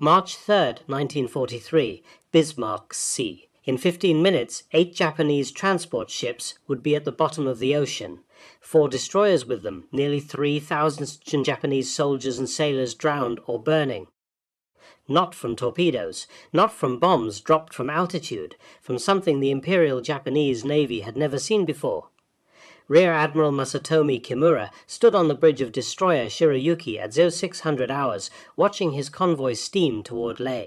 March 3, 1943, Bismarck Sea. In 15 minutes, 8 Japanese transport ships would be at the bottom of the ocean. 4 destroyers with them, nearly 3,000 Japanese soldiers and sailors drowned or burning. Not from torpedoes, not from bombs dropped from altitude, from something the Imperial Japanese Navy had never seen before. Rear Admiral Masatomi Kimura stood on the bridge of destroyer Shirayuki at 0600 hours, watching his convoy steam toward Leh.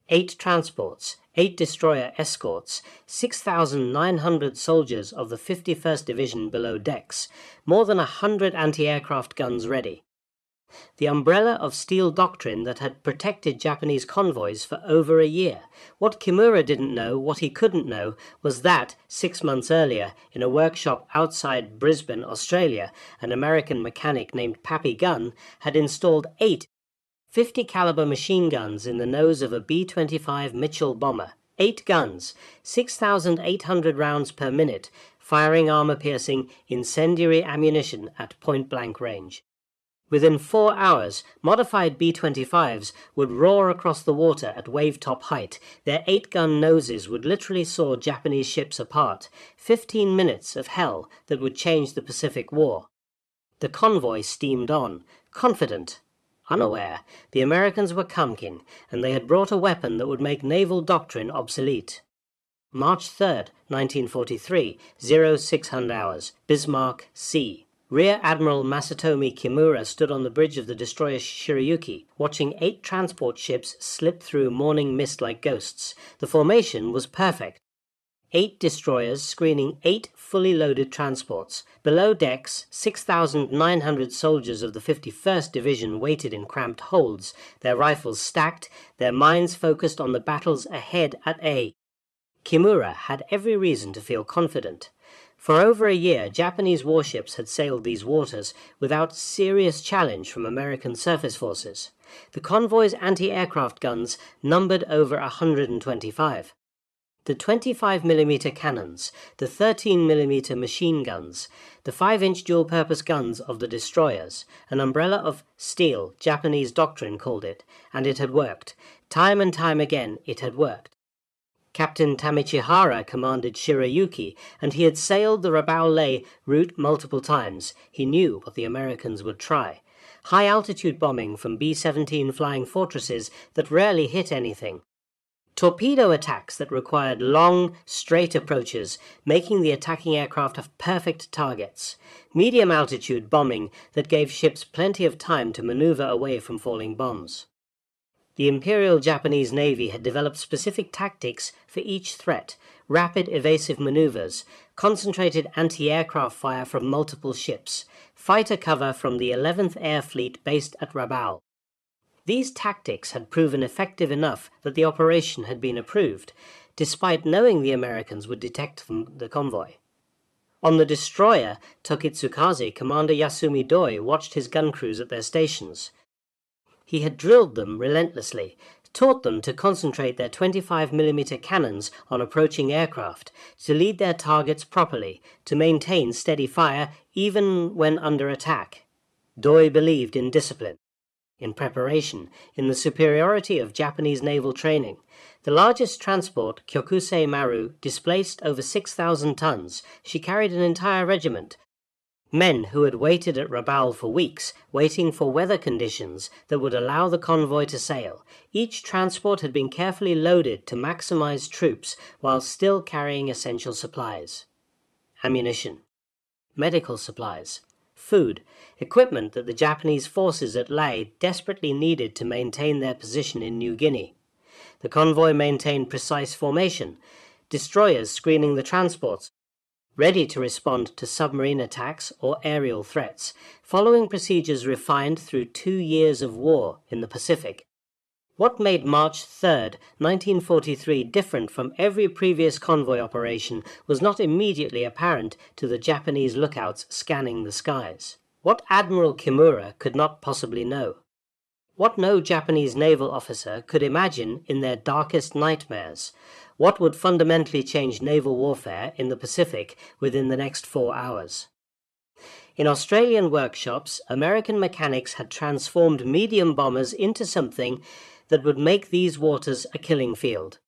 8 transports, 8 destroyer escorts, 6,900 soldiers of the 51st Division below decks, more than 100 anti-aircraft guns ready. The umbrella of steel doctrine that had protected Japanese convoys for over a year. What Kimura didn't know, what he couldn't know, was that, 6 months earlier, in a workshop outside Brisbane, Australia, an American mechanic named Pappy Gunn had installed 8 50 caliber machine guns in the nose of a B-25 Mitchell bomber. 8 guns, 6,800 rounds per minute, firing armor-piercing, incendiary ammunition at point-blank range. Within 4 hours, modified B-25s would roar across the water at wave-top height. Their 8-gun noses would literally saw Japanese ships apart. 15 minutes of hell that would change the Pacific War. The convoy steamed on, confident, unaware. The Americans were Kamkin, and they had brought a weapon that would make naval doctrine obsolete. March 3, 1943, 0600 hours, Bismarck Sea. Rear Admiral Masatomi Kimura stood on the bridge of the destroyer Shirayuki, watching 8 transport ships slip through morning mist like ghosts. The formation was perfect. 8 destroyers screening 8 fully loaded transports. Below decks, 6,900 soldiers of the 51st Division waited in cramped holds, their rifles stacked, their minds focused on the battles ahead at A. Kimura had every reason to feel confident. For over a year, Japanese warships had sailed these waters without serious challenge from American surface forces. The convoy's anti-aircraft guns numbered over 125. The 25mm cannons, the 13mm machine guns, the 5-inch dual-purpose guns of the destroyers, an umbrella of steel, Japanese doctrine called it, and it had worked. Time and time again, it had worked. Captain Tamichihara commanded Shirayuki, and he had sailed the Rabaul-Leh route multiple times. He knew what the Americans would try. High-altitude bombing from B-17 flying fortresses that rarely hit anything. Torpedo attacks that required long, straight approaches, making the attacking aircraft perfect targets. Medium-altitude bombing that gave ships plenty of time to maneuver away from falling bombs. The Imperial Japanese Navy had developed specific tactics for each threat, rapid evasive maneuvers, concentrated anti-aircraft fire from multiple ships, fighter cover from the 11th Air Fleet based at Rabaul. These tactics had proven effective enough that the operation had been approved, despite knowing the Americans would detect the convoy. On the destroyer Tokitsukaze, Commander Yasumi Doi watched his gun crews at their stations. He had drilled them relentlessly, taught them to concentrate their 25mm cannons on approaching aircraft, to lead their targets properly, to maintain steady fire even when under attack. Doi believed in discipline, in preparation, in the superiority of Japanese naval training. The largest transport, Kyokusei Maru, displaced over 6,000 tons. She carried an entire regiment. Men who had waited at Rabaul for weeks, waiting for weather conditions that would allow the convoy to sail. Each transport had been carefully loaded to maximize troops while still carrying essential supplies. Ammunition, medical supplies, food, equipment that the Japanese forces at Leh desperately needed to maintain their position in New Guinea. The convoy maintained precise formation, destroyers screening the transports, ready to respond to submarine attacks or aerial threats, following procedures refined through 2 years of war in the Pacific. What made March 3, 1943 different from every previous convoy operation was not immediately apparent to the Japanese lookouts scanning the skies. What Admiral Kimura could not possibly know. What no Japanese naval officer could imagine in their darkest nightmares. What would fundamentally change naval warfare in the Pacific within the next 4 hours. In Australian workshops, American mechanics had transformed medium bombers into something that would make these waters a killing field.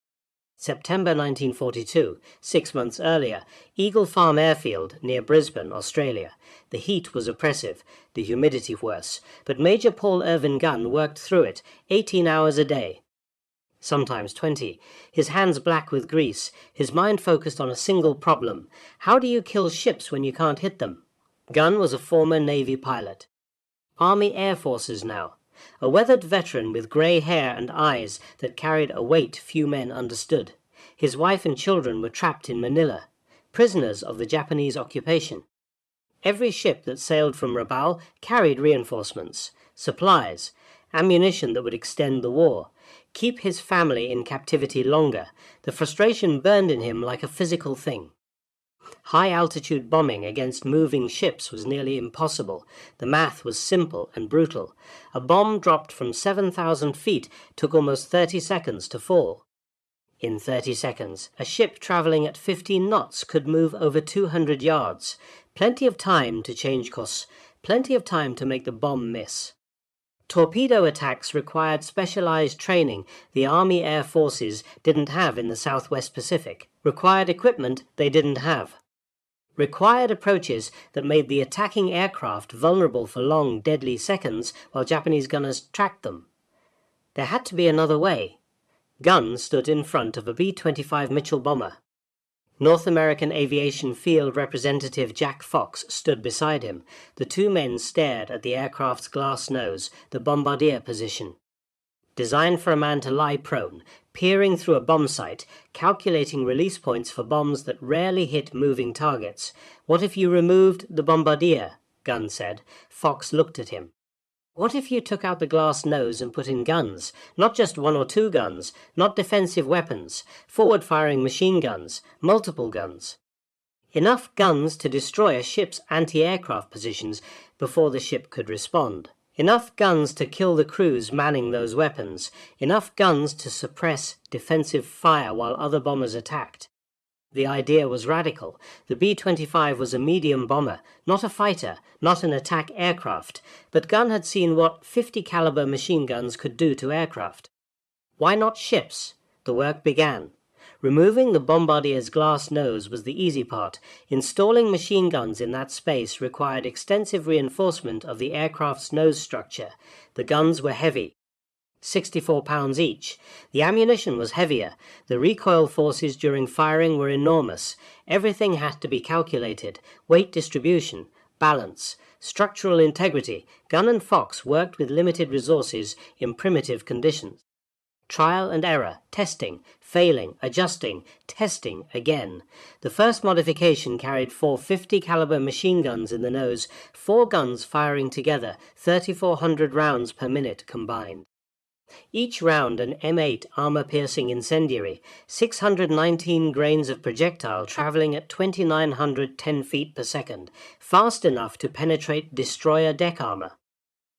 September 1942, 6 months earlier, Eagle Farm Airfield near Brisbane, Australia. The heat was oppressive, the humidity worse, but Major Paul Irvin Gunn worked through it 18 hours a day, sometimes 20, his hands black with grease, his mind focused on a single problem. How do you kill ships when you can't hit them? Gunn was a former Navy pilot. Army Air Forces now. A weathered veteran with grey hair and eyes that carried a weight few men understood. His wife and children were trapped in Manila, prisoners of the Japanese occupation. Every ship that sailed from Rabaul carried reinforcements, supplies, ammunition that would extend the war, keep his family in captivity longer. The frustration burned in him like a physical thing. High-altitude bombing against moving ships was nearly impossible. The math was simple and brutal. A bomb dropped from 7,000 feet took almost 30 seconds to fall. In 30 seconds, a ship traveling at 15 knots could move over 200 yards. Plenty of time to change course, plenty of time to make the bomb miss. Torpedo attacks required specialized training the Army Air Forces didn't have in the Southwest Pacific. Required equipment they didn't have. Required approaches that made the attacking aircraft vulnerable for long, deadly seconds while Japanese gunners tracked them. There had to be another way. Gunn stood in front of a B-25 Mitchell bomber. North American Aviation Field Representative Jack Fox stood beside him. The two men stared at the aircraft's glass nose, the bombardier position. Designed for a man to lie prone, peering through a bomb sight, calculating release points for bombs that rarely hit moving targets. What if you removed the bombardier? Gunn said. Fox looked at him. What if you took out the glass nose and put in guns? Not just one or two guns, not defensive weapons, forward-firing machine guns, multiple guns. Enough guns to destroy a ship's anti-aircraft positions before the ship could respond. Enough guns to kill the crews manning those weapons. Enough guns to suppress defensive fire while other bombers attacked. The idea was radical. The B-25 was a medium bomber, not a fighter, not an attack aircraft, but Gunn had seen what 50 caliber machine guns could do to aircraft. Why not ships? The work began. Removing the bombardier's glass nose was the easy part. Installing machine guns in that space required extensive reinforcement of the aircraft's nose structure. The guns were heavy, 64 pounds each. The ammunition was heavier. The recoil forces during firing were enormous. Everything had to be calculated. Weight distribution, balance, structural integrity. Gunn and Fox worked with limited resources in primitive conditions. Trial and error, testing, failing, adjusting, testing again. The first modification carried 4 50 caliber machine guns in the nose, 4 guns firing together, 3,400 rounds per minute combined. Each round an M8 armor-piercing incendiary, 619 grains of projectile traveling at 2,910 feet per second, fast enough to penetrate destroyer deck armor.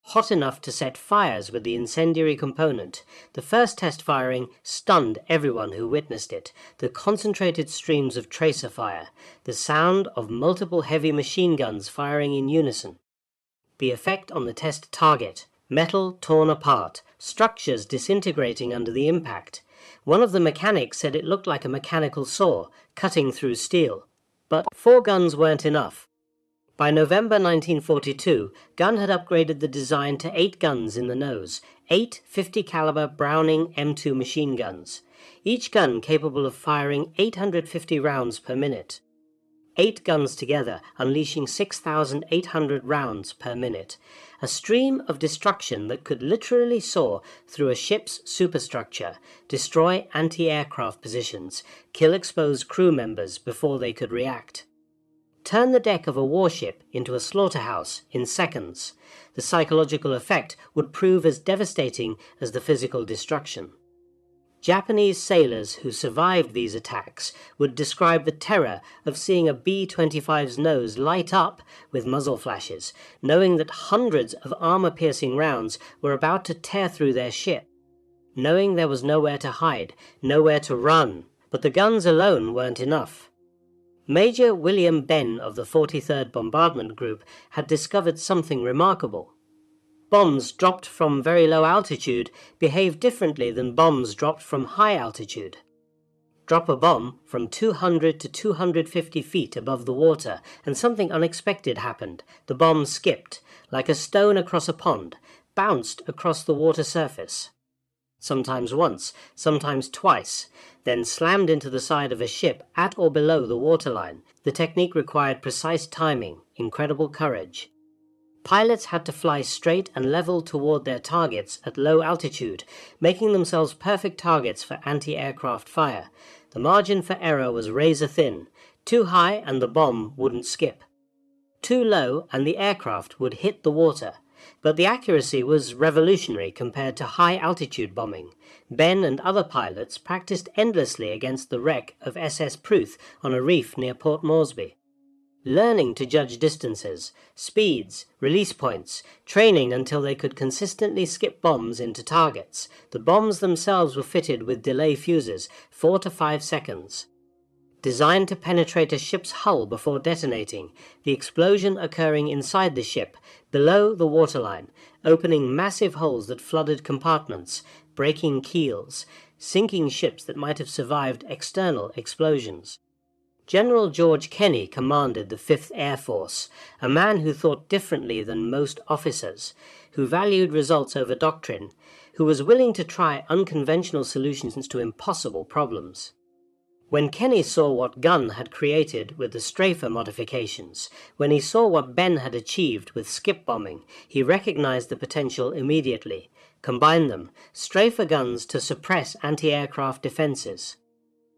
Hot enough to set fires with the incendiary component. The first test firing stunned everyone who witnessed it. The concentrated streams of tracer fire, the sound of multiple heavy machine guns firing in unison. The effect on the test target. Metal torn apart, structures disintegrating under the impact. One of the mechanics said it looked like a mechanical saw, cutting through steel. But 4 guns weren't enough. By November 1942, Gunn had upgraded the design to 8 guns in the nose, 8 50 caliber Browning M2 machine guns, each gun capable of firing 850 rounds per minute. 8 guns together, unleashing 6,800 rounds per minute. A stream of destruction that could literally soar through a ship's superstructure, destroy anti-aircraft positions, kill exposed crew members before they could react. Turn the deck of a warship into a slaughterhouse in seconds. The psychological effect would prove as devastating as the physical destruction. Japanese sailors who survived these attacks would describe the terror of seeing a B-25's nose light up with muzzle flashes, knowing that hundreds of armor-piercing rounds were about to tear through their ship, knowing there was nowhere to hide, nowhere to run. But the guns alone weren't enough. Major William Benn of the 43rd Bombardment Group had discovered something remarkable. Bombs dropped from very low altitude behave differently than bombs dropped from high altitude. Drop a bomb from 200 to 250 feet above the water, and something unexpected happened. The bomb skipped, like a stone across a pond, bounced across the water surface. Sometimes once, sometimes twice, then slammed into the side of a ship at or below the waterline. The technique required precise timing, incredible courage. Pilots had to fly straight and level toward their targets at low altitude, making themselves perfect targets for anti-aircraft fire. The margin for error was razor thin. Too high and the bomb wouldn't skip. Too low and the aircraft would hit the water. But the accuracy was revolutionary compared to high-altitude bombing. Ben and other pilots practiced endlessly against the wreck of SS Pruth on a reef near Port Moresby. Learning to judge distances, speeds, release points, training until they could consistently skip bombs into targets. The bombs themselves were fitted with delay fuses, 4 to 5 seconds. Designed to penetrate a ship's hull before detonating, the explosion occurring inside the ship, below the waterline, opening massive holes that flooded compartments, breaking keels, sinking ships that might have survived external explosions. General George Kenney commanded the 5th Air Force, a man who thought differently than most officers, who valued results over doctrine, who was willing to try unconventional solutions to impossible problems. When Kenney saw what Gunn had created with the strafer modifications, when he saw what Ben had achieved with skip bombing, he recognized the potential immediately. Combine them, strafer guns to suppress anti-aircraft defenses.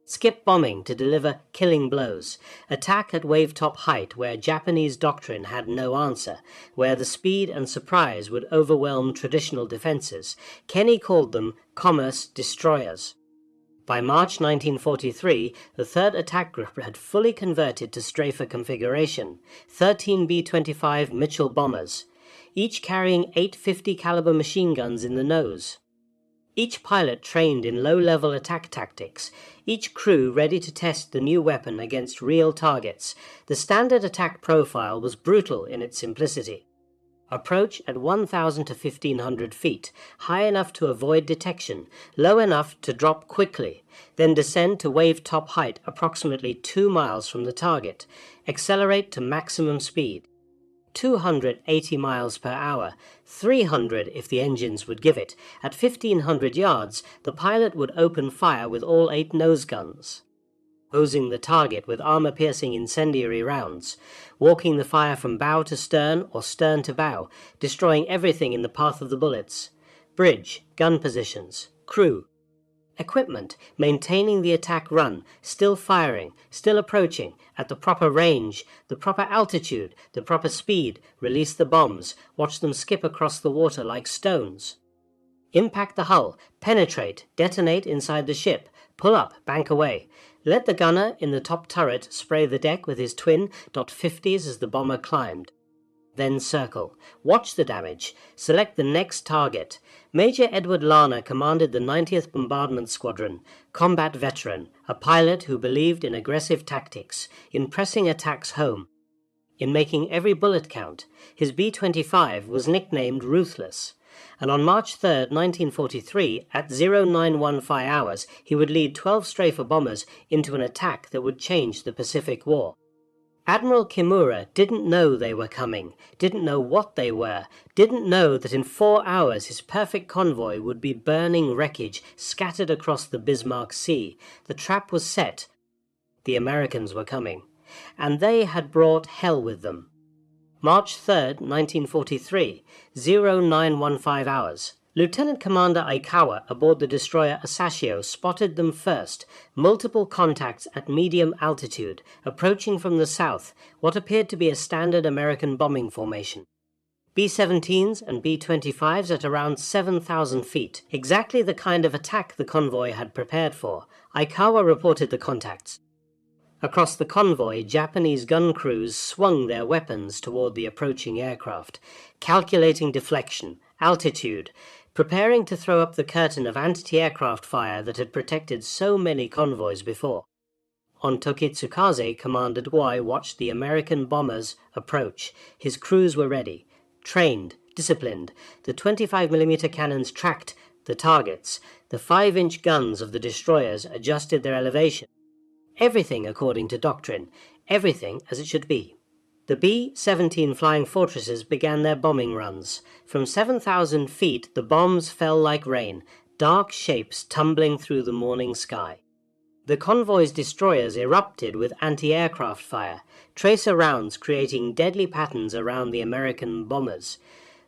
Skip bombing to deliver killing blows, attack at wave-top height where Japanese doctrine had no answer, where the speed and surprise would overwhelm traditional defenses. Kenney called them commerce destroyers. By March 1943, the 3rd Attack Group had fully converted to strafer configuration, 13 B-25 Mitchell bombers, each carrying 850 caliber machine guns in the nose. Each pilot trained in low-level attack tactics, each crew ready to test the new weapon against real targets. The standard attack profile was brutal in its simplicity. Approach at 1,000 to 1,500 feet, high enough to avoid detection, low enough to drop quickly, then descend to wave-top height approximately 2 miles from the target, accelerate to maximum speed. 280 miles per hour, 300 if the engines would give it. At 1,500 yards, the pilot would open fire with all 8 nose guns, hosing the target with armor-piercing incendiary rounds, walking the fire from bow to stern or stern to bow, destroying everything in the path of the bullets. Bridge, gun positions, crew. Equipment, maintaining the attack run, still firing, still approaching, at the proper range, the proper altitude, the proper speed, release the bombs, watch them skip across the water like stones. Impact the hull, penetrate, detonate inside the ship, pull up, bank away. Let the gunner in the top turret spray the deck with his twin .50s as the bomber climbed. Then circle. Watch the damage. Select the next target. Major Edward Larner commanded the 90th Bombardment Squadron, combat veteran, a pilot who believed in aggressive tactics, in pressing attacks home, in making every bullet count. His B-25 was nicknamed Ruthless, and on March 3, 1943, at 0915 hours, he would lead 12 strafer bombers into an attack that would change the Pacific War. Admiral Kimura didn't know they were coming, didn't know what they were, didn't know that in 4 hours his perfect convoy would be burning wreckage scattered across the Bismarck Sea. The trap was set. The Americans were coming, and they had brought hell with them. March 3, 1943, 0915 hours. Lieutenant Commander Aikawa aboard the destroyer Asashio spotted them first, multiple contacts at medium altitude, approaching from the south, what appeared to be a standard American bombing formation. B-17s and B-25s at around 7,000 feet, exactly the kind of attack the convoy had prepared for. Aikawa reported the contacts. Across the convoy, Japanese gun crews swung their weapons toward the approaching aircraft, calculating deflection, altitude, preparing to throw up the curtain of anti-aircraft fire that had protected so many convoys before. On Tokitsukaze, Commander Dwai watched the American bombers approach. His crews were ready, trained, disciplined. The 25mm cannons tracked the targets. The 5-inch guns of the destroyers adjusted their elevation. Everything according to doctrine, everything as it should be. The B-17 flying fortresses began their bombing runs. From 7,000 feet the bombs fell like rain, dark shapes tumbling through the morning sky. The convoy's destroyers erupted with anti-aircraft fire, tracer rounds creating deadly patterns around the American bombers.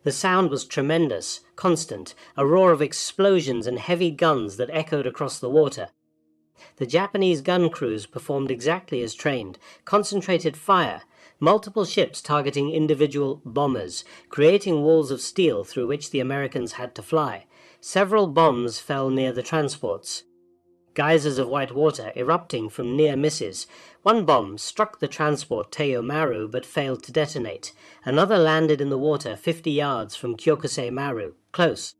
The sound was tremendous, constant, a roar of explosions and heavy guns that echoed across the water. The Japanese gun crews performed exactly as trained, concentrated fire, multiple ships targeting individual bombers, creating walls of steel through which the Americans had to fly. Several bombs fell near the transports. Geysers of white water erupting from near misses. One bomb struck the transport Teiyo Maru but failed to detonate. Another landed in the water 50 yards from Kyokusei Maru, close.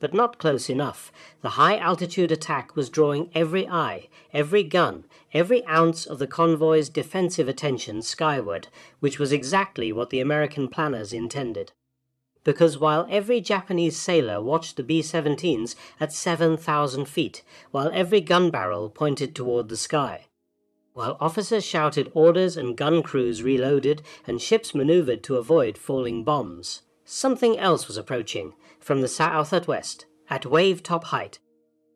But not close enough. The high-altitude attack was drawing every eye, every gun, every ounce of the convoy's defensive attention skyward, which was exactly what the American planners intended. Because while every Japanese sailor watched the B-17s at 7,000 feet, while every gun barrel pointed toward the sky, while officers shouted orders and gun crews reloaded and ships maneuvered to avoid falling bombs, something else was approaching, from the south at west, at wave-top height,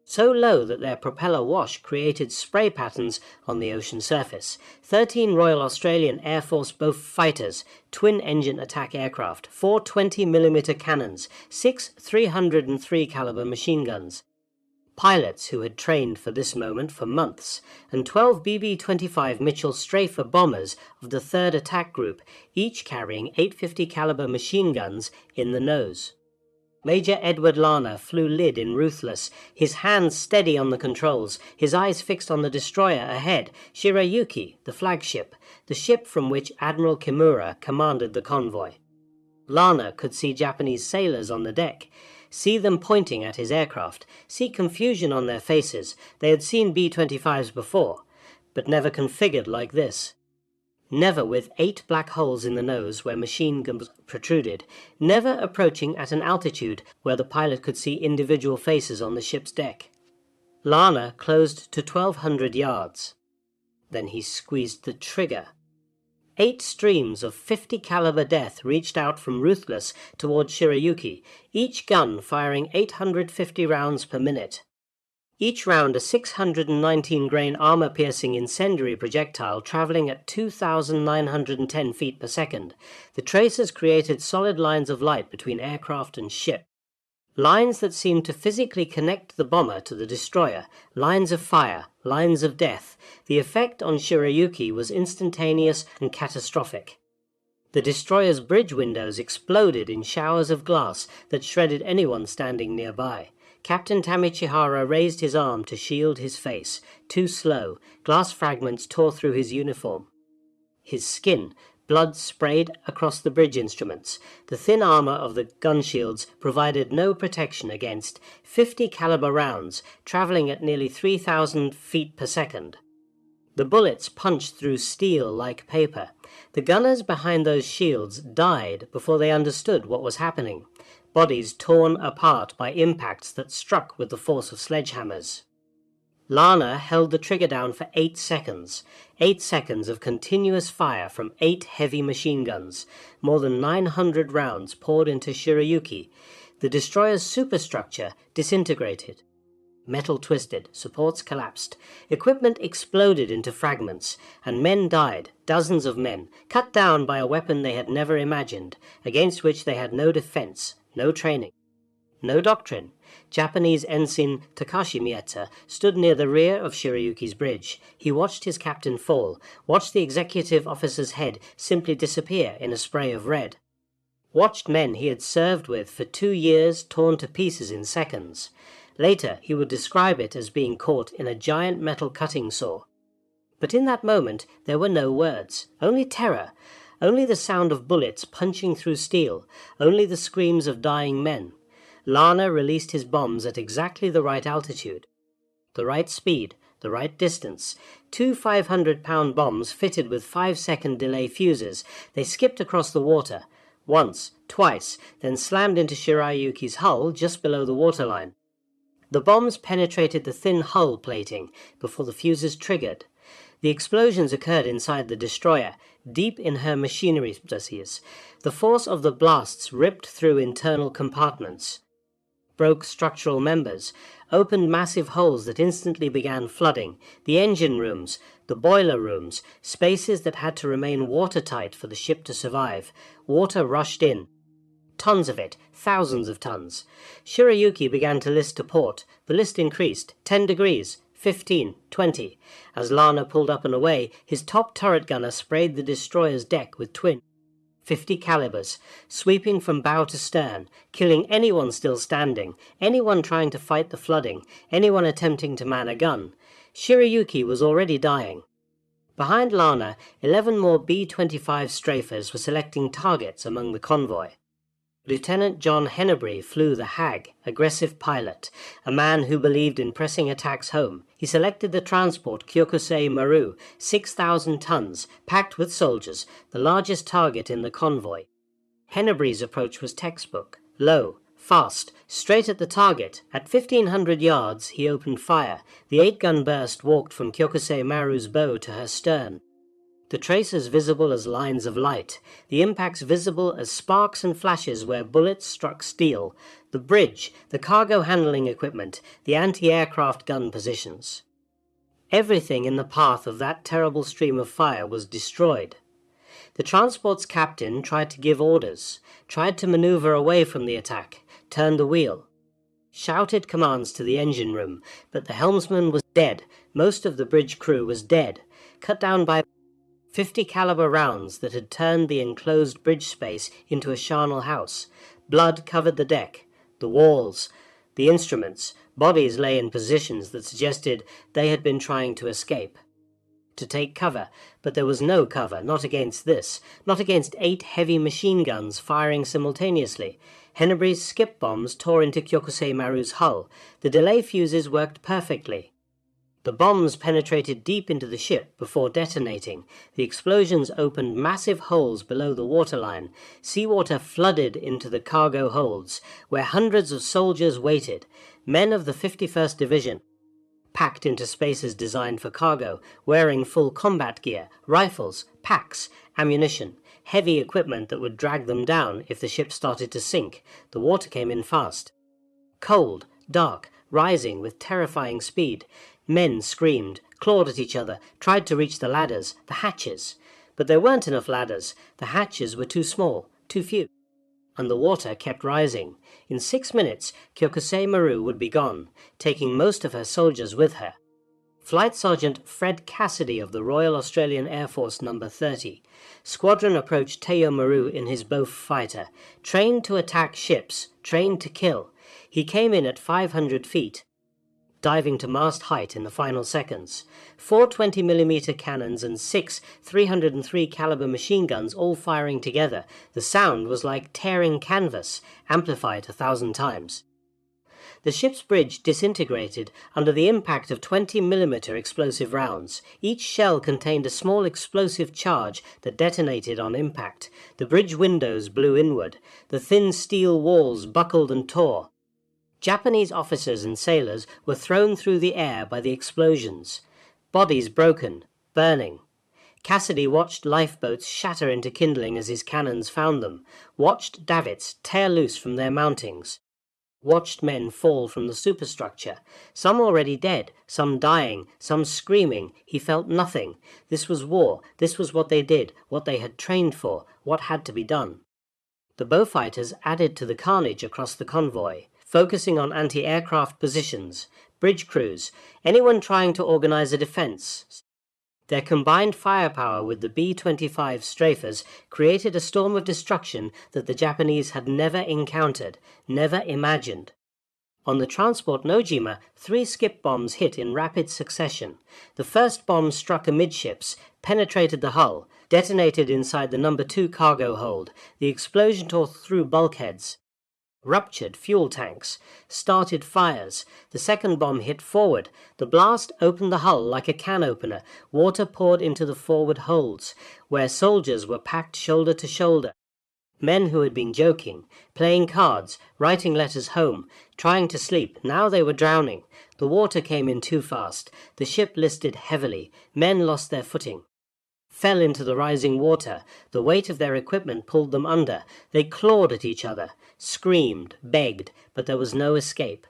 so low that their propeller wash created spray patterns on the ocean surface. 13 Royal Australian Air Force Bofh fighters, twin-engine attack aircraft, 4 20mm cannons, 6 303 caliber machine guns, pilots who had trained for this moment for months, and 12 BB-25 Mitchell Strafer bombers of the 3rd Attack Group, each carrying 850 caliber machine guns in the nose. Major Edward Lana flew lead in Ruthless, his hands steady on the controls, his eyes fixed on the destroyer ahead, Shirayuki, the flagship, the ship from which Admiral Kimura commanded the convoy. Lana could see Japanese sailors on the deck, see them pointing at his aircraft, see confusion on their faces. They had seen B-25s before, but never configured like this. Never with 8 black holes in the nose where machine guns protruded, never approaching at an altitude where the pilot could see individual faces on the ship's deck. Lana closed to 1,200 yards. Then he squeezed the trigger. 8 streams of 50 caliber death reached out from Ruthless toward Shirayuki, each gun firing 850 rounds per minute. Each round a 619-grain armor-piercing incendiary projectile traveling at 2,910 feet per second. The tracers created solid lines of light between aircraft and ship. Lines that seemed to physically connect the bomber to the destroyer. Lines of fire, lines of death. The effect on Shirayuki was instantaneous and catastrophic. The destroyer's bridge windows exploded in showers of glass that shredded anyone standing nearby. Captain Tamichihara raised his arm to shield his face. Too slow. Glass fragments tore through his uniform. His skin. Blood sprayed across the bridge instruments. The thin armor of the gun shields provided no protection against 50 caliber rounds traveling at nearly 3,000 feet per second. The bullets punched through steel like paper. The gunners behind those shields died before they understood what was happening. Bodies torn apart by impacts that struck with the force of sledgehammers. Lana held the trigger down for 8 seconds. 8 seconds of continuous fire from 8 heavy machine guns. More than 900 rounds poured into Shirayuki. The destroyer's superstructure disintegrated. Metal twisted, supports collapsed. Equipment exploded into fragments, and men died, dozens of men, cut down by a weapon they had never imagined, against which they had no defense, no training, no doctrine. Japanese ensign Takashi Mieta stood near the rear of Shirayuki's bridge. He watched his captain fall, watched the executive officer's head simply disappear in a spray of red. Watched men he had served with for 2 years torn to pieces in seconds. Later, he would describe it as being caught in a giant metal cutting saw. But in that moment, there were no words, only terror, only the sound of bullets punching through steel, only the screams of dying men. Lana released his bombs at exactly the right altitude, the right speed, the right distance. 2 500-pound bombs fitted with 5-second delay fuses. They skipped across the water. Once, twice, then slammed into Shirayuki's hull just below the waterline. The bombs penetrated the thin hull plating before the fuses triggered. The explosions occurred inside the destroyer, deep in her machinery dossiers. The force of the blasts ripped through internal compartments, broke structural members, opened massive holes that instantly began flooding the engine rooms, the boiler rooms, spaces that had to remain watertight for the ship to survive. Water rushed in. Tons of it, thousands of tons. Shirayuki began to list to port. The list increased, 10 degrees, 15, 20. As Lana pulled up and away, his top turret gunner sprayed the destroyer's deck with twin 50 calibers, sweeping from bow to stern, killing anyone still standing, anyone trying to fight the flooding, anyone attempting to man a gun. Shirayuki was already dying. Behind Lana, 11 more B-25 strafers were selecting targets among the convoy. Lieutenant John Hennebrey flew the Hag, aggressive pilot, a man who believed in pressing attacks home. He selected the transport Kyokusei Maru, 6,000 tons, packed with soldiers, the largest target in the convoy. Hennebrey's approach was textbook, low, fast, straight at the target. At 1,500 yards, he opened fire. The 8-gun burst walked from Kyokusei Maru's bow to her stern. The tracers visible as lines of light, the impacts visible as sparks and flashes where bullets struck steel, the bridge, the cargo handling equipment, the anti-aircraft gun positions. Everything in the path of that terrible stream of fire was destroyed. The transport's captain tried to give orders, tried to maneuver away from the attack, turned the wheel, shouted commands to the engine room, but the helmsman was dead, most of the bridge crew was dead, cut down by 50 caliber rounds that had turned the enclosed bridge space into a charnel house. Blood covered the deck, the walls, the instruments. Bodies lay in positions that suggested they had been trying to escape, to take cover, but there was no cover, not against this, not against 8 heavy machine guns firing simultaneously. Hennebrey's skip bombs tore into Kyokusei Maru's hull. The delay fuses worked perfectly. The bombs penetrated deep into the ship before detonating. The explosions opened massive holes below the waterline. Seawater flooded into the cargo holds, where hundreds of soldiers waited, men of the 51st Division, packed into spaces designed for cargo, wearing full combat gear, rifles, packs, ammunition, heavy equipment that would drag them down if the ship started to sink. The water came in fast. Cold, dark, rising with terrifying speed. Men screamed, clawed at each other, tried to reach the ladders, the hatches. But there weren't enough ladders. The hatches were too small, too few. And the water kept rising. In 6 minutes, Kyokusei Maru would be gone, taking most of her soldiers with her. Flight Sergeant Fred Cassidy of the Royal Australian Air Force No. 30. Squadron approached Teo Maru in his Bofh fighter, trained to attack ships, trained to kill. He came in at 500 feet. Diving to mast height in the final seconds. 4 20mm cannons and 6 303 caliber machine guns all firing together. The sound was like tearing canvas, amplified 1,000 times. The ship's bridge disintegrated under the impact of 20mm explosive rounds. Each shell contained a small explosive charge that detonated on impact. The bridge windows blew inward. The thin steel walls buckled and tore. Japanese officers and sailors were thrown through the air by the explosions. Bodies broken, burning. Cassidy watched lifeboats shatter into kindling as his cannons found them, watched davits tear loose from their mountings, watched men fall from the superstructure, some already dead, some dying, some screaming. He felt nothing. This was war. This was what they did, what they had trained for, what had to be done. The Bofighters added to the carnage across the convoy, focusing on anti-aircraft positions, bridge crews, anyone trying to organize a defense. Their combined firepower with the B-25 strafers created a storm of destruction that the Japanese had never encountered, never imagined. On the transport Nojima, 3 skip bombs hit in rapid succession. The first bomb struck amidships, penetrated the hull, detonated inside the No. 2 cargo hold. The explosion tore through bulkheads, ruptured fuel tanks, started fires. The second bomb hit forward. The blast opened the hull like a can opener. Water poured into the forward holds, where soldiers were packed shoulder to shoulder. Men who had been joking, playing cards, writing letters home, trying to sleep, now they were drowning. The water came in too fast. The ship listed heavily. Men lost their footing, fell into the rising water. The weight of their equipment pulled them under. They clawed at each other, screamed, begged, but there was no escape.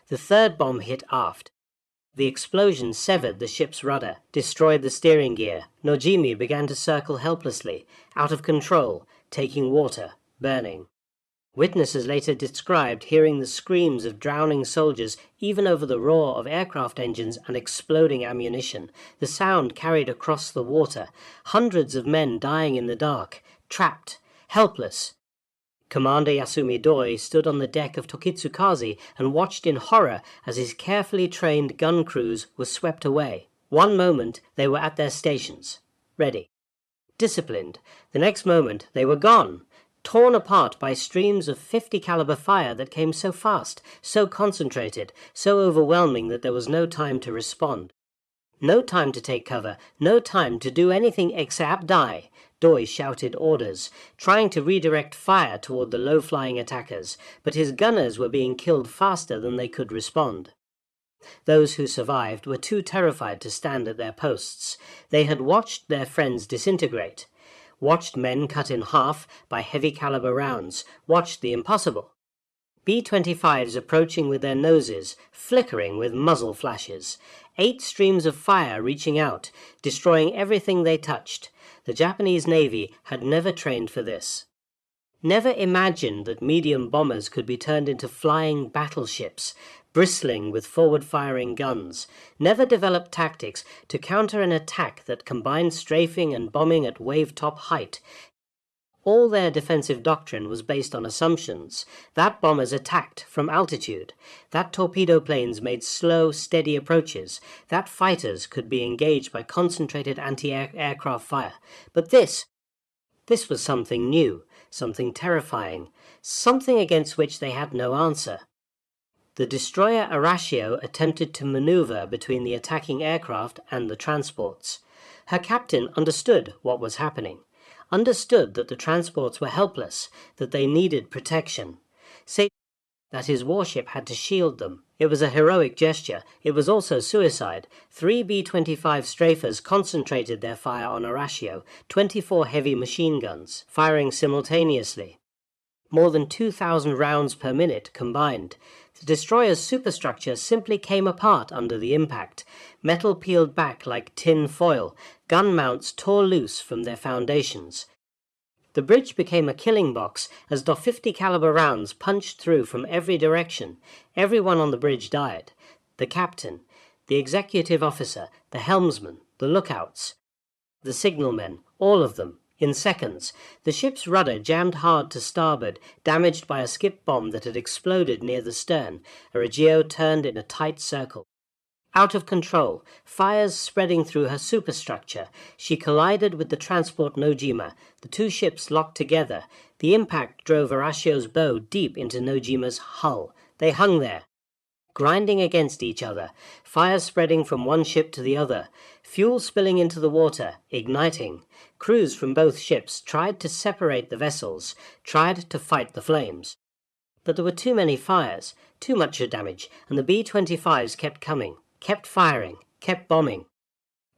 The third bomb hit aft. The explosion severed the ship's rudder, destroyed the steering gear. Nojimi began to circle helplessly, out of control, taking water, burning. Witnesses later described hearing the screams of drowning soldiers even over the roar of aircraft engines and exploding ammunition. The sound carried across the water. Hundreds of men dying in the dark, trapped, helpless. Commander Yasumi Doi stood on the deck of Tokitsukaze and watched in horror as his carefully trained gun crews were swept away. One moment they were at their stations, ready, disciplined. The next moment they were gone, torn apart by streams of 50 caliber fire that came so fast, so concentrated, so overwhelming that there was no time to respond. No time to take cover, no time to do anything except die. Doi shouted orders, trying to redirect fire toward the low-flying attackers, but his gunners were being killed faster than they could respond. Those who survived were too terrified to stand at their posts. They had watched their friends disintegrate, watched men cut in half by heavy caliber rounds, watched the impossible. B-25s approaching with their noses, flickering with muzzle flashes. 8 streams of fire reaching out, destroying everything they touched. The Japanese Navy had never trained for this. Never imagined that medium bombers could be turned into flying battleships, bristling with forward-firing guns. Never developed tactics to counter an attack that combined strafing and bombing at wave-top height. All their defensive doctrine was based on assumptions. That bombers attacked from altitude. That torpedo planes made slow, steady approaches. That fighters could be engaged by concentrated anti-aircraft fire. But this was something new, something terrifying, something against which they had no answer. The destroyer Arashio attempted to maneuver between the attacking aircraft and the transports. Her captain understood what was happening. Understood that the transports were helpless, that they needed protection. Say that his warship had to shield them. It was a heroic gesture. It was also suicide. 3 B-25 strafers concentrated their fire on Arashio, 24 heavy machine guns, firing simultaneously. More than 2,000 rounds per minute combined. The destroyer's superstructure simply came apart under the impact. Metal peeled back like tin foil. Gun mounts tore loose from their foundations. The bridge became a killing box as the 50 caliber rounds punched through from every direction. Everyone on the bridge died. The captain, the executive officer, the helmsman, the lookouts, the signalmen, all of them. In seconds, the ship's rudder jammed hard to starboard, damaged by a skip bomb that had exploded near the stern. Arashio turned in a tight circle. Out of control, fires spreading through her superstructure. She collided with the transport Nojima. The two ships locked together. The impact drove Arashio's bow deep into Nojima's hull. They hung there, grinding against each other, fire spreading from one ship to the other, fuel spilling into the water, igniting. Crews from both ships tried to separate the vessels, tried to fight the flames. But there were too many fires, too much damage, and the B-25s kept coming, kept firing, kept bombing.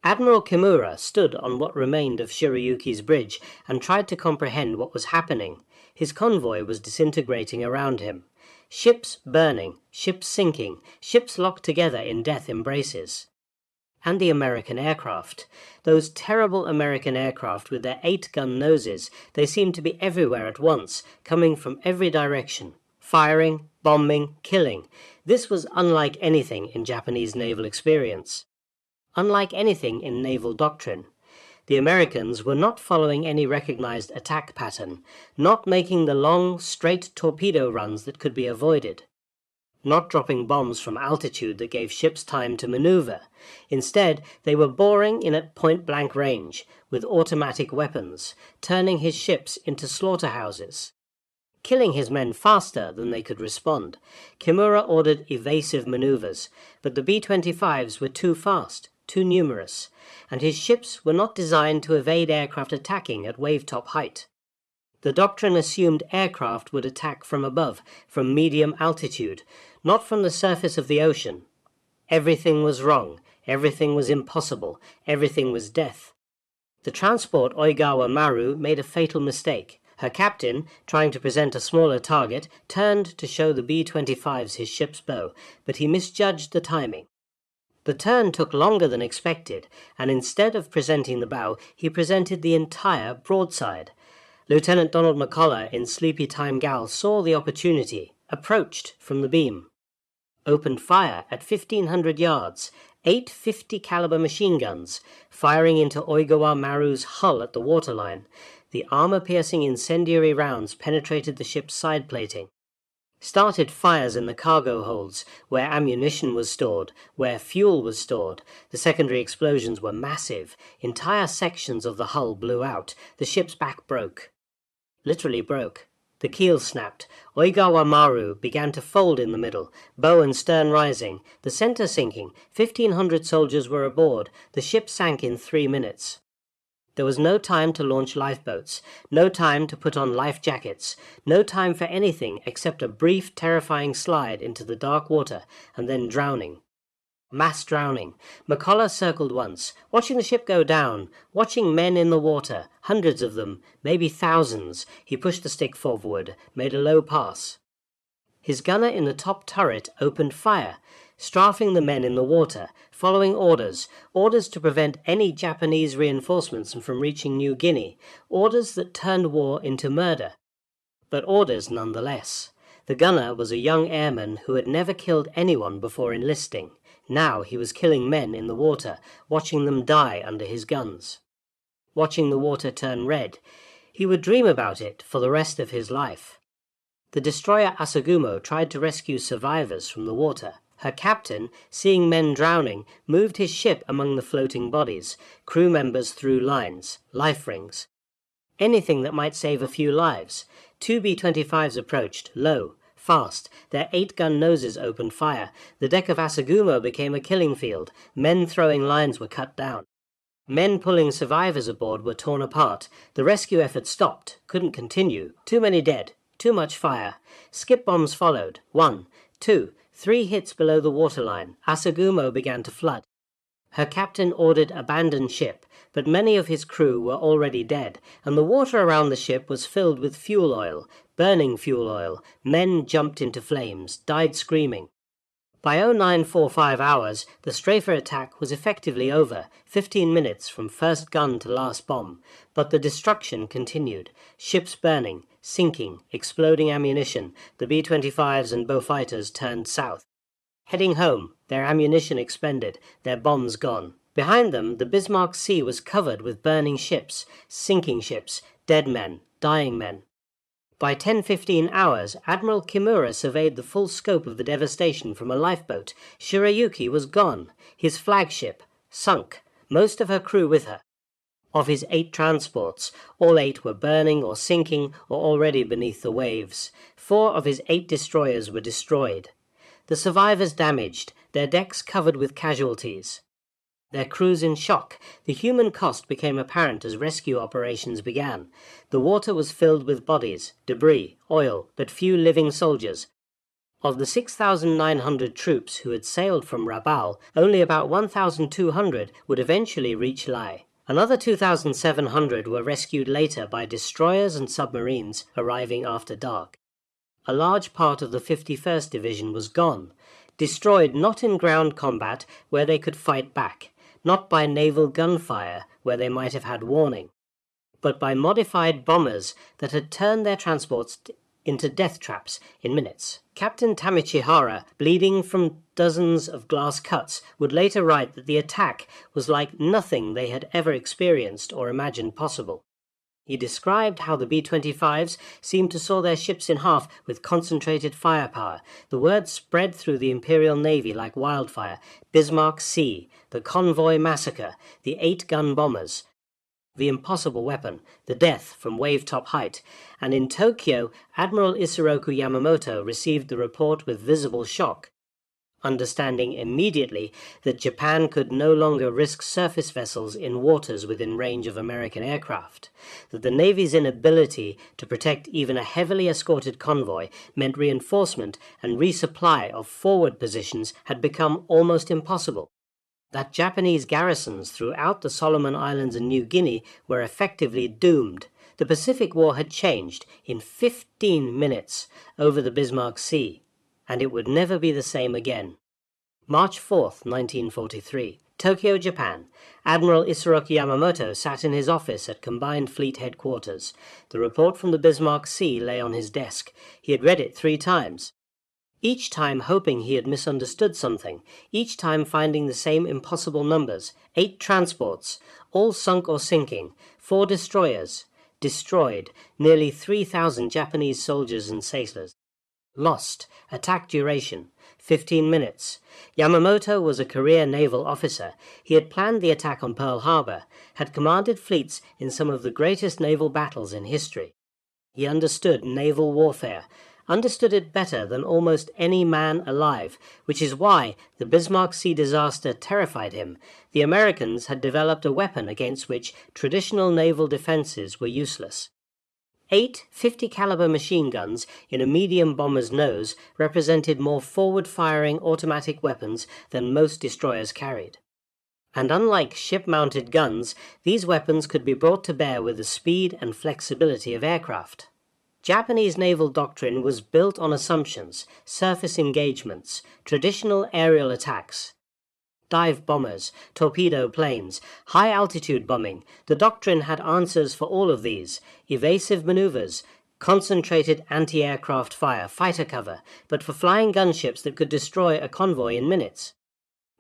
Admiral Kimura stood on what remained of Shiryuki's bridge and tried to comprehend what was happening. His convoy was disintegrating around him. Ships burning, ships sinking, ships locked together in death embraces. And the American aircraft. Those terrible American aircraft with their 8-gun noses, they seemed to be everywhere at once, coming from every direction. Firing, bombing, killing. This was unlike anything in Japanese naval experience. Unlike anything in naval doctrine. The Americans were not following any recognized attack pattern, not making the long, straight torpedo runs that could be avoided, not dropping bombs from altitude that gave ships time to maneuver. Instead, they were boring in at point-blank range, with automatic weapons, turning his ships into slaughterhouses, killing his men faster than they could respond. Kimura ordered evasive maneuvers, but the B-25s were too fast, too numerous, and his ships were not designed to evade aircraft attacking at wave-top height. The doctrine assumed aircraft would attack from above, from medium altitude, not from the surface of the ocean. Everything was wrong, everything was impossible, everything was death. The transport Oigawa Maru made a fatal mistake. Her captain, trying to present a smaller target, turned to show the B-25s his ship's bow, but he misjudged the timing. The turn took longer than expected, and instead of presenting the bow, he presented the entire broadside. Lieutenant Donald McCullough in Sleepy Time Gal saw the opportunity, approached from the beam, opened fire at 1,500 yards, 8 50 caliber machine guns, firing into Oigawa Maru's hull at the waterline. The armor-piercing incendiary rounds penetrated the ship's side plating, started fires in the cargo holds, where ammunition was stored, where fuel was stored. The secondary explosions were massive. Entire sections of the hull blew out. The ship's back broke. Literally broke. The keel snapped. Oigawa Maru began to fold in the middle, bow and stern rising, the center sinking. 1,500 soldiers were aboard. The ship sank in 3 minutes. There was no time to launch lifeboats, no time to put on life jackets, no time for anything except a brief, terrifying slide into the dark water, and then drowning. Mass drowning. McCullough circled once, watching the ship go down, watching men in the water, hundreds of them, maybe thousands. He pushed the stick forward, made a low pass. His gunner in the top turret opened fire, strafing the men in the water, following orders to prevent any Japanese reinforcements from reaching New Guinea, orders that turned war into murder. But orders nonetheless. The gunner was a young airman who had never killed anyone before enlisting. Now he was killing men in the water, watching them die under his guns. Watching the water turn red. He would dream about it for the rest of his life. The destroyer Asagumo tried to rescue survivors from the water. Her captain, seeing men drowning, moved his ship among the floating bodies. Crew members threw lines, life rings, anything that might save a few lives. 2 B-25s approached, low, fast. Their 8-gun noses opened fire. The deck of Asagumo became a killing field. Men throwing lines were cut down. Men pulling survivors aboard were torn apart. The rescue effort stopped, couldn't continue. Too many dead, too much fire. Skip bombs followed. 1, 2, 3 hits below the waterline. Asagumo began to flood. Her captain ordered abandon ship, but many of his crew were already dead, and the water around the ship was filled with fuel oil, burning fuel oil. Men jumped into flames, died screaming. By 0945 hours, the strafer attack was effectively over, 15 minutes from first gun to last bomb, but the destruction continued. Ships burning, sinking, exploding ammunition. The B-25s and Beaufighters turned south, heading home, their ammunition expended, their bombs gone. Behind them, the Bismarck Sea was covered with burning ships, sinking ships, dead men, dying men. By 10:15 hours, Admiral Kimura surveyed the full scope of the devastation from a lifeboat. Shirayuki was gone, his flagship, sunk, most of her crew with her. Of his 8 transports, all 8 were burning or sinking or already beneath the waves. 4 of his 8 destroyers were destroyed. The survivors damaged, their decks covered with casualties. Their crews in shock. The human cost became apparent as rescue operations began. The water was filled with bodies, debris, oil, but few living soldiers. Of the 6,900 troops who had sailed from Rabaul, only about 1,200 would eventually reach Lai. Another 2,700 were rescued later by destroyers and submarines arriving after dark. A large part of the 51st Division was gone, destroyed not in ground combat where they could fight back, not by naval gunfire where they might have had warning, but by modified bombers that had turned their transports into death traps in minutes. Captain Tamichihara, bleeding from dozens of glass cuts, would later write that the attack was like nothing they had ever experienced or imagined possible. He described how the B-25s seemed to saw their ships in half with concentrated firepower. The word spread through the Imperial Navy like wildfire. Bismarck Sea, the convoy massacre, the 8-gun bombers, the impossible weapon, the death from wave-top height. And in Tokyo, Admiral Isoroku Yamamoto received the report with visible shock. understanding immediately that Japan could no longer risk surface vessels in waters within range of American aircraft, that the Navy's inability to protect even a heavily escorted convoy meant reinforcement and resupply of forward positions had become almost impossible, that Japanese garrisons throughout the Solomon Islands and New Guinea were effectively doomed. The Pacific War had changed in 15 minutes over the Bismarck Sea, and it would never be the same again. March 4th, 1943. Tokyo, Japan. Admiral Isoroku Yamamoto sat in his office at Combined Fleet Headquarters. The report from the Bismarck Sea lay on his desk. He had read it 3 times. Each time hoping he had misunderstood something, each time finding the same impossible numbers. 8 transports, all sunk or sinking, 4 destroyers, destroyed, nearly 3,000 Japanese soldiers and sailors. Lost, attack duration, 15 minutes. Yamamoto was a career naval officer. He had planned the attack on Pearl Harbor, had commanded fleets in some of the greatest naval battles in history. He understood naval warfare, understood it better than almost any man alive, which is why the Bismarck Sea disaster terrified him. The Americans had developed a weapon against which traditional naval defenses were useless. 8 50-caliber machine guns in a medium bomber's nose represented more forward-firing automatic weapons than most destroyers carried. And unlike ship-mounted guns, these weapons could be brought to bear with the speed and flexibility of aircraft. Japanese naval doctrine was built on assumptions, surface engagements, traditional aerial attacks, dive bombers, torpedo planes, high-altitude bombing. The doctrine had answers for all of these: evasive maneuvers, concentrated anti-aircraft fire, fighter cover, but for flying gunships that could destroy a convoy in minutes.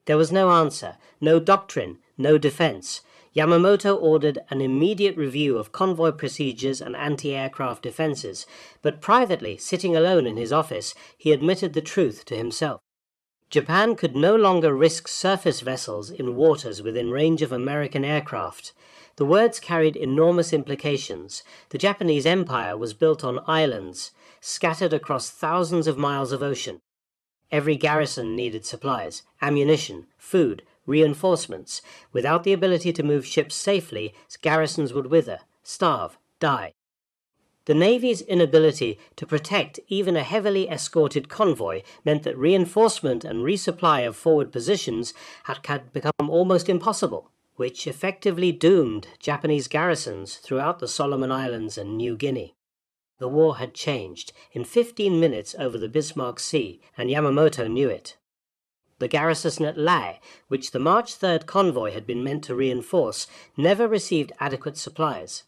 There was no answer, no doctrine, no defense. Yamamoto ordered an immediate review of convoy procedures and anti-aircraft defenses, but privately, sitting alone in his office, he admitted the truth to himself. Japan could no longer risk surface vessels in waters within range of American aircraft. The words carried enormous implications. The Japanese Empire was built on islands, scattered across thousands of miles of ocean. Every garrison needed supplies, ammunition, food, reinforcements. Without the ability to move ships safely, garrisons would wither, starve, die. The Navy's inability to protect even a heavily escorted convoy meant that reinforcement and resupply of forward positions had become almost impossible, which effectively doomed Japanese garrisons throughout the Solomon Islands and New Guinea. The war had changed in 15 minutes over the Bismarck Sea, and Yamamoto knew it. The garrison at Lae, which the March 3rd convoy had been meant to reinforce, never received adequate supplies.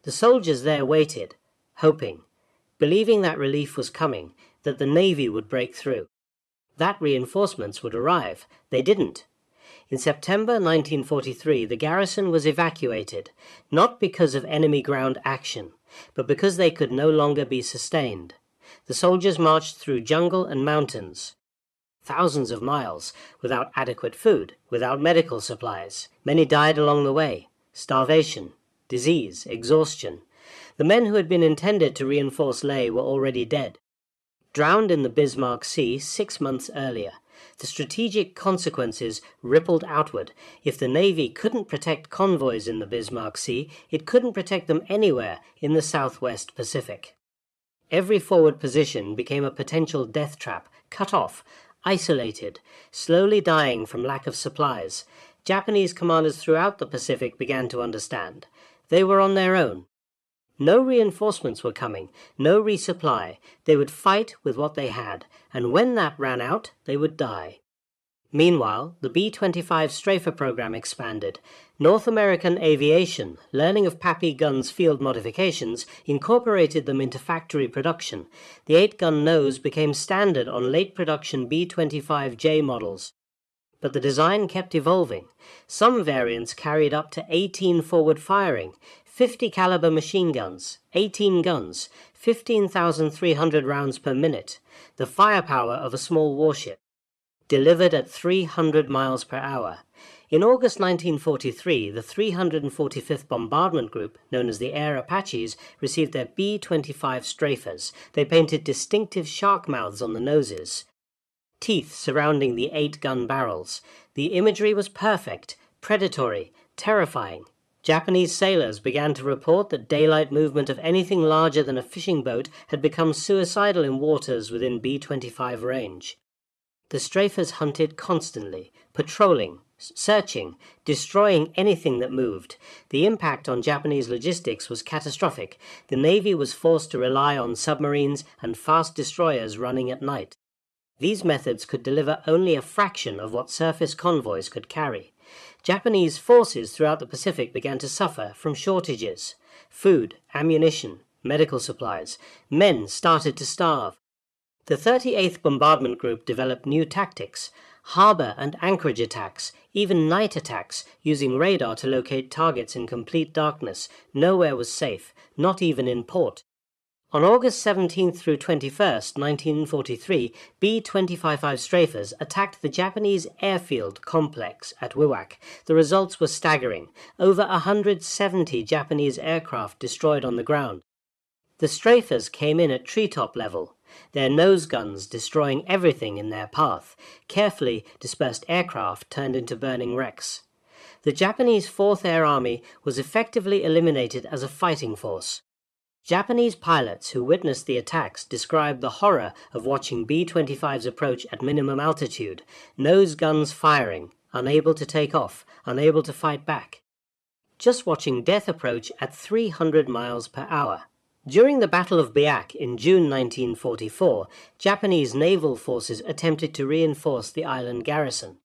The soldiers there waited, hoping, believing that relief was coming, that the Navy would break through, that reinforcements would arrive. They didn't. In September 1943, the garrison was evacuated, not because of enemy ground action, but because they could no longer be sustained. The soldiers marched through jungle and mountains, thousands of miles, without adequate food, without medical supplies. Many died along the way. Starvation, disease, exhaustion. The men who had been intended to reinforce Lae were already dead, drowned in the Bismarck Sea 6 months earlier. The strategic consequences rippled outward. If the Navy couldn't protect convoys in the Bismarck Sea, it couldn't protect them anywhere in the Southwest Pacific. Every forward position became a potential death trap, cut off, isolated, slowly dying from lack of supplies. Japanese commanders throughout the Pacific began to understand. They were on their own. No reinforcements were coming, no resupply. They would fight with what they had, and when that ran out, they would die. Meanwhile, the B-25 Strafer program expanded. North American Aviation, learning of Pappy Gunn's field modifications, incorporated them into factory production. The 8-gun nose became standard on late production B-25J models. But the design kept evolving. Some variants carried up to 18 forward firing, 50 caliber machine guns, 18 guns, 15,300 rounds per minute, the firepower of a small warship, delivered at 300 miles per hour. In August 1943, the 345th Bombardment Group, known as the Air Apaches, received their B-25 Strafers. They painted distinctive shark mouths on the noses. teeth surrounding the 8-gun barrels. The imagery was perfect, predatory, terrifying. Japanese sailors began to report that daylight movement of anything larger than a fishing boat had become suicidal in waters within B-25 range. The strafers hunted constantly, patrolling, searching, destroying anything that moved. The impact on Japanese logistics was catastrophic. The Navy was forced to rely on submarines and fast destroyers running at night. These methods could deliver only a fraction of what surface convoys could carry. Japanese forces throughout the Pacific began to suffer from shortages. Food, ammunition, medical supplies. Men started to starve. The 38th Bombardment Group developed new tactics, harbor and anchorage attacks, even night attacks, using radar to locate targets in complete darkness. Nowhere was safe, not even in port. On August 17th through 21st, 1943, B-25 strafers attacked the Japanese airfield complex at Wewak. The results were staggering. Over 170 Japanese aircraft destroyed on the ground. The strafers came in at treetop level, their nose guns destroying everything in their path. Carefully dispersed aircraft turned into burning wrecks. The Japanese 4th Air Army was effectively eliminated as a fighting force. Japanese pilots who witnessed the attacks described the horror of watching B-25s approach at minimum altitude, nose guns firing, unable to take off, unable to fight back. Just watching death approach at 300 miles per hour. During the Battle of Biak in June 1944, Japanese naval forces attempted to reinforce the island garrison.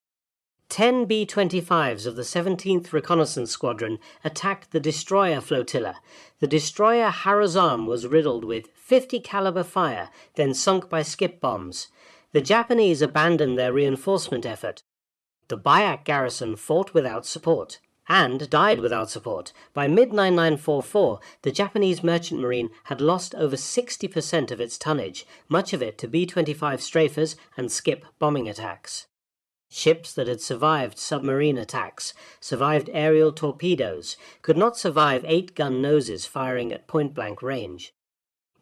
10 B-25s of the 17th Reconnaissance Squadron attacked the destroyer flotilla. The destroyer Harazam was riddled with 50 caliber fire, then sunk by skip bombs. The Japanese abandoned their reinforcement effort. The Biak garrison fought without support, and died without support. By mid-1944, the Japanese merchant marine had lost over 60% of its tonnage, much of it to B-25 strafers and skip bombing attacks. Ships that had survived submarine attacks, survived aerial torpedoes, could not survive 8-gun noses firing at point-blank range.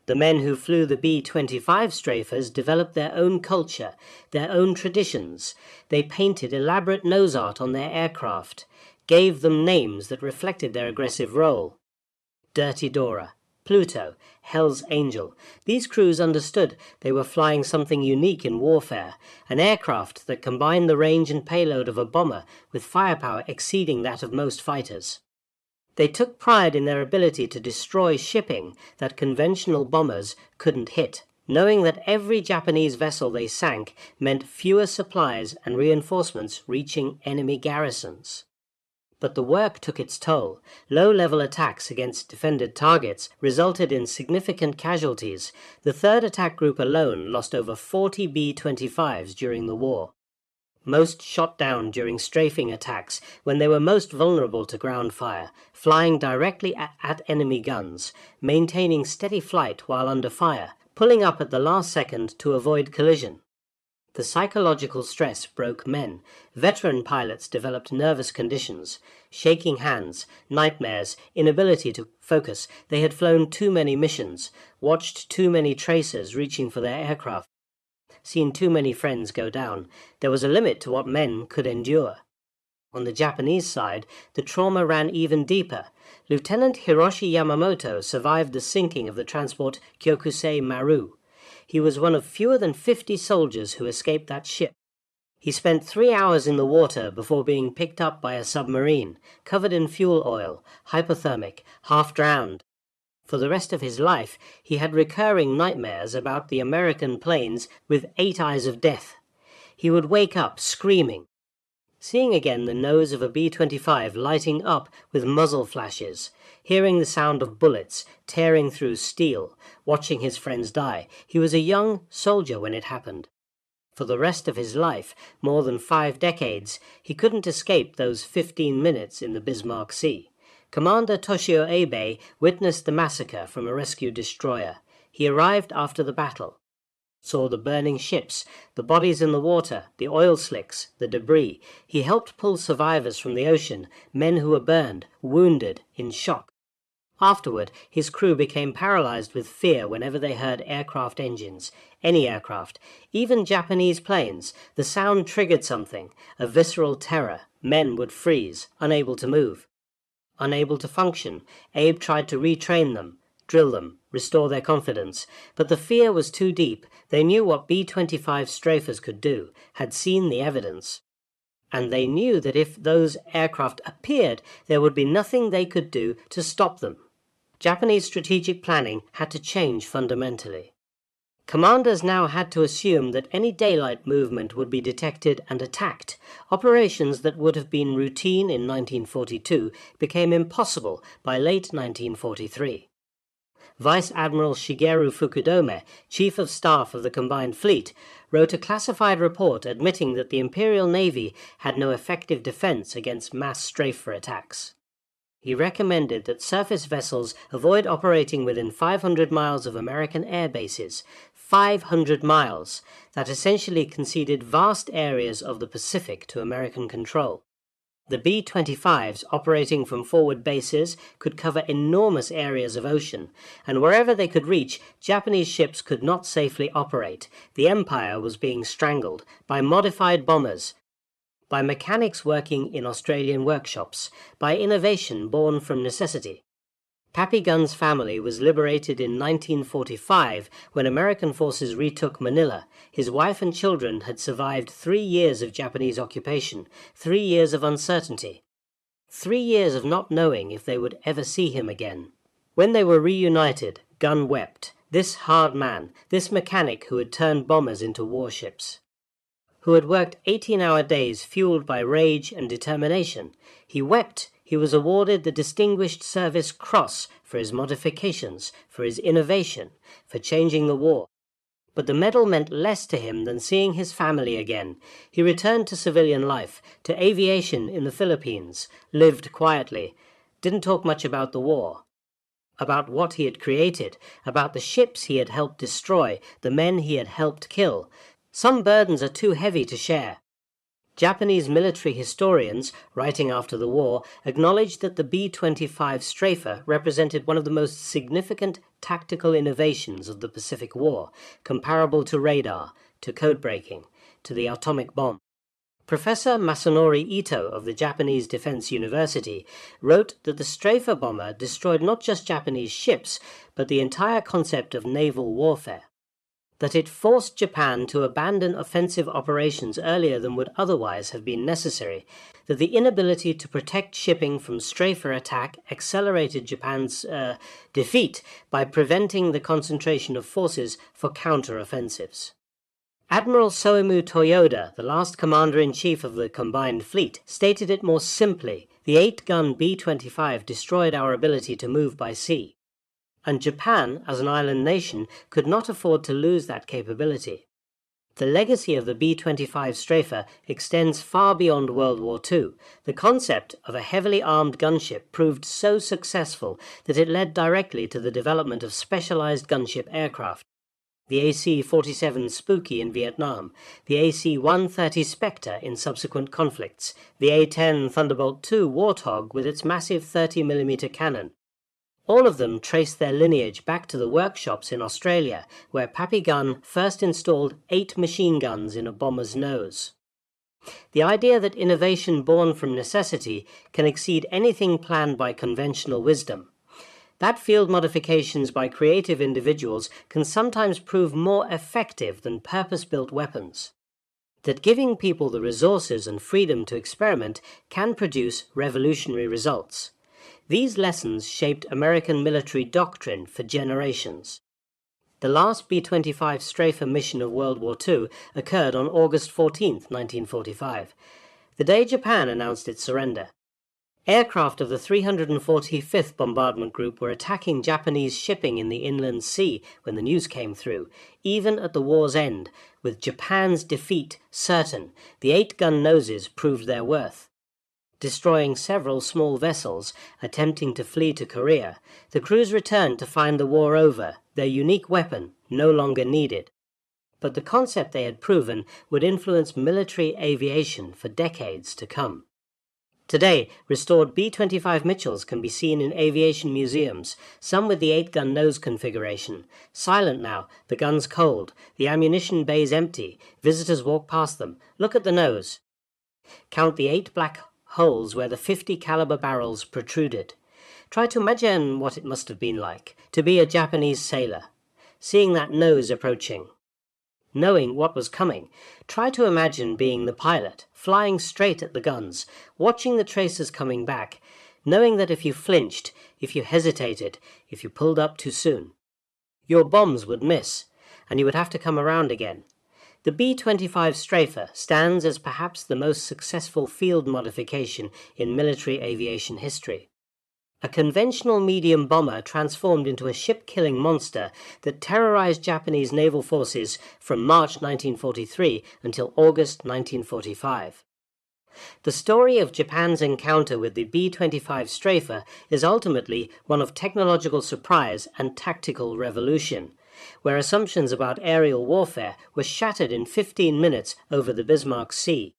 The men who flew the B-25 strafers developed their own culture, their own traditions. They painted elaborate nose art on their aircraft, gave them names that reflected their aggressive role. Dirty Dora, Pluto, Hell's Angel. These crews understood they were flying something unique in warfare, an aircraft that combined the range and payload of a bomber with firepower exceeding that of most fighters. They took pride in their ability to destroy shipping that conventional bombers couldn't hit, knowing that every Japanese vessel they sank meant fewer supplies and reinforcements reaching enemy garrisons. But the work took its toll. Low-level attacks against defended targets resulted in significant casualties. The 3rd Attack Group alone lost over 40 B-25s during the war. Most shot down during strafing attacks when they were most vulnerable to ground fire, flying directly at enemy guns, maintaining steady flight while under fire, pulling up at the last second to avoid collision. The psychological stress broke men. Veteran pilots developed nervous conditions, shaking hands, nightmares, inability to focus. They had flown too many missions, watched too many tracers reaching for their aircraft, seen too many friends go down. There was a limit to what men could endure. On the Japanese side, the trauma ran even deeper. Lieutenant Hiroshi Yamamoto survived the sinking of the transport Kyokusei Maru. He was one of fewer than 50 soldiers who escaped that ship. He spent 3 hours in the water before being picked up by a submarine, covered in fuel oil, hypothermic, half-drowned. For the rest of his life, he had recurring nightmares about the American planes with 8 eyes of death. He would wake up screaming, seeing again the nose of a B-25 lighting up with muzzle flashes, hearing the sound of bullets tearing through steel, watching his friends die. He was a young soldier when it happened. For the rest of his life, more than 5 decades, he couldn't escape those 15 minutes in the Bismarck Sea. Commander Toshio Abe witnessed the massacre from a rescue destroyer. He arrived after the battle, saw the burning ships, the bodies in the water, the oil slicks, the debris. He helped pull survivors from the ocean, men who were burned, wounded, in shock. Afterward, his crew became paralyzed with fear whenever they heard aircraft engines, any aircraft, even Japanese planes. The sound triggered something, a visceral terror. Men would freeze, unable to move, unable to function. Abe tried to retrain them, drill them, restore their confidence, but the fear was too deep. They knew what B-25 strafers could do, had seen the evidence. And they knew that if those aircraft appeared, there would be nothing they could do to stop them. Japanese strategic planning had to change fundamentally. Commanders now had to assume that any daylight movement would be detected and attacked. Operations that would have been routine in 1942 became impossible by late 1943. Vice Admiral Shigeru Fukudome, Chief of Staff of the Combined Fleet, wrote a classified report admitting that the Imperial Navy had no effective defense against mass strafer attacks. He recommended that surface vessels avoid operating within 500 miles of American air bases. 500 miles! That essentially conceded vast areas of the Pacific to American control. The B-25s operating from forward bases could cover enormous areas of ocean, and wherever they could reach, Japanese ships could not safely operate. The Empire was being strangled by modified bombers, by mechanics working in Australian workshops, by innovation born from necessity. Papi Gun's family was liberated in 1945 when American forces retook Manila. His wife and children had survived 3 years of Japanese occupation, 3 years of uncertainty, 3 years of not knowing if they would ever see him again. When they were reunited, Gun wept. This hard man, this mechanic who had turned bombers into warships, who had worked 18-hour days fueled by rage and determination. He wept. He was awarded the Distinguished Service Cross for his modifications, for his innovation, for changing the war. But the medal meant less to him than seeing his family again. He returned to civilian life, to aviation in the Philippines, lived quietly, didn't talk much about the war, about what he had created, about the ships he had helped destroy, the men he had helped kill. Some burdens are too heavy to share. Japanese military historians, writing after the war, acknowledged that the B-25 strafer represented one of the most significant tactical innovations of the Pacific War, comparable to radar, to code-breaking, to the atomic bomb. Professor Masanori Ito of the Japanese Defense University wrote that the strafer bomber destroyed not just Japanese ships, but the entire concept of naval warfare. That it forced Japan to abandon offensive operations earlier than would otherwise have been necessary, that the inability to protect shipping from strafer attack accelerated Japan's defeat by preventing the concentration of forces for counter-offensives. Admiral Soemu Toyoda, the last commander-in-chief of the Combined Fleet, stated it more simply: the 8-gun B-25 destroyed our ability to move by sea. And Japan, as an island nation, could not afford to lose that capability. The legacy of the B-25 strafer extends far beyond World War II. The concept of a heavily armed gunship proved so successful that it led directly to the development of specialized gunship aircraft. The AC-47 Spooky in Vietnam, the AC-130 Spectre in subsequent conflicts, the A-10 Thunderbolt II Warthog with its massive 30mm cannon. All of them trace their lineage back to the workshops in Australia, where Papi Gun first installed 8 machine guns in a bomber's nose. The idea that innovation born from necessity can exceed anything planned by conventional wisdom. That field modifications by creative individuals can sometimes prove more effective than purpose-built weapons. That giving people the resources and freedom to experiment can produce revolutionary results. These lessons shaped American military doctrine for generations. The last B-25 strafer mission of World War II occurred on August 14, 1945, the day Japan announced its surrender. Aircraft of the 345th Bombardment Group were attacking Japanese shipping in the Inland Sea when the news came through. Even at the war's end, with Japan's defeat certain, the 8-gun noses proved their worth. Destroying several small vessels, attempting to flee to Korea, the crews returned to find the war over, their unique weapon no longer needed. But the concept they had proven would influence military aviation for decades to come. Today, restored B-25 Mitchells can be seen in aviation museums, some with the 8-gun nose configuration. Silent now, the gun's cold, the ammunition bay's empty, visitors walk past them. Look at the nose. Count the 8 black holes where the 50 caliber barrels protruded. Try to imagine what it must have been like to be a Japanese sailor, seeing that nose approaching. Knowing what was coming, try to imagine being the pilot, flying straight at the guns, watching the tracers coming back, knowing that if you flinched, if you hesitated, if you pulled up too soon, your bombs would miss, and you would have to come around again. The B-25 Strafer stands as perhaps the most successful field modification in military aviation history. A conventional medium bomber transformed into a ship-killing monster that terrorized Japanese naval forces from March 1943 until August 1945. The story of Japan's encounter with the B-25 Strafer is ultimately one of technological surprise and tactical revolution, where assumptions about aerial warfare were shattered in 15 minutes over the Bismarck Sea.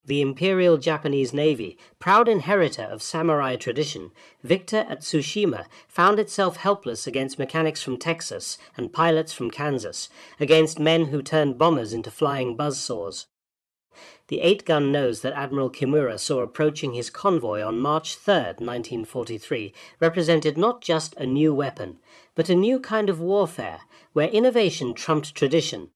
The Imperial Japanese Navy, proud inheritor of samurai tradition, victor at Tsushima, found itself helpless against mechanics from Texas and pilots from Kansas, against men who turned bombers into flying buzzsaws. The 8-gun nose that Admiral Kimura saw approaching his convoy on March 3, 1943, represented not just a new weapon, but a new kind of warfare, where innovation trumped tradition,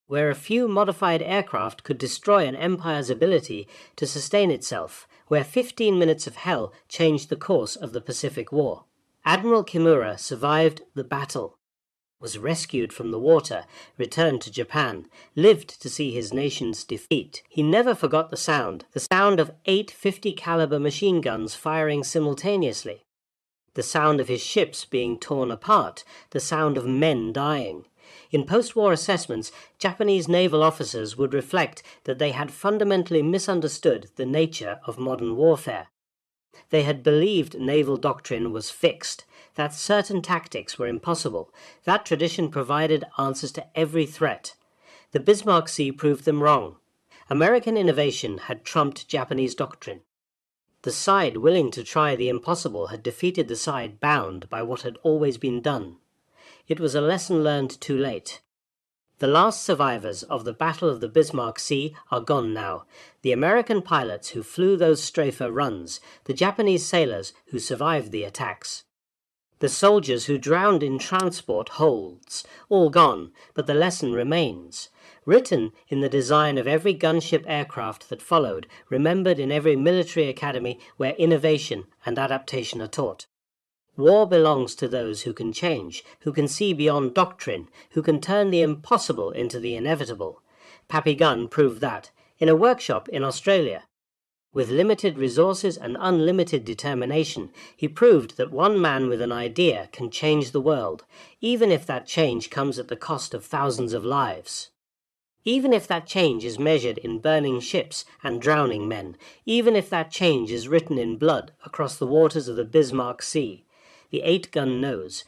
where a few modified aircraft could destroy an empire's ability to sustain itself, where 15 minutes of hell changed the course of the Pacific War. Admiral Kimura survived the battle, was rescued from the water, returned to Japan, lived to see his nation's defeat. He never forgot the sound of 8 50 caliber machine guns firing simultaneously, the sound of his ships being torn apart, the sound of men dying. In post-war assessments, Japanese naval officers would reflect that they had fundamentally misunderstood the nature of modern warfare. They had believed naval doctrine was fixed, that certain tactics were impossible. That tradition provided answers to every threat. The Bismarck Sea proved them wrong. American innovation had trumped Japanese doctrine. The side willing to try the impossible had defeated the side bound by what had always been done. It was a lesson learned too late. The last survivors of the Battle of the Bismarck Sea are gone now. The American pilots who flew those strafer runs, the Japanese sailors who survived the attacks, the soldiers who drowned in transport holds, all gone, but the lesson remains. Written in the design of every gunship aircraft that followed, remembered in every military academy where innovation and adaptation are taught. War belongs to those who can change, who can see beyond doctrine, who can turn the impossible into the inevitable. Pappy Gunn proved that in a workshop in Australia. With limited resources and unlimited determination, he proved that one man with an idea can change the world, even if that change comes at the cost of thousands of lives. Even if that change is measured in burning ships and drowning men, even if that change is written in blood across the waters of the Bismarck Sea, the 8-gun nose,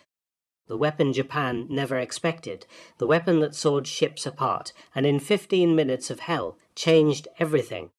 the weapon Japan never expected, the weapon that sawed ships apart, and in 15 minutes of hell changed everything.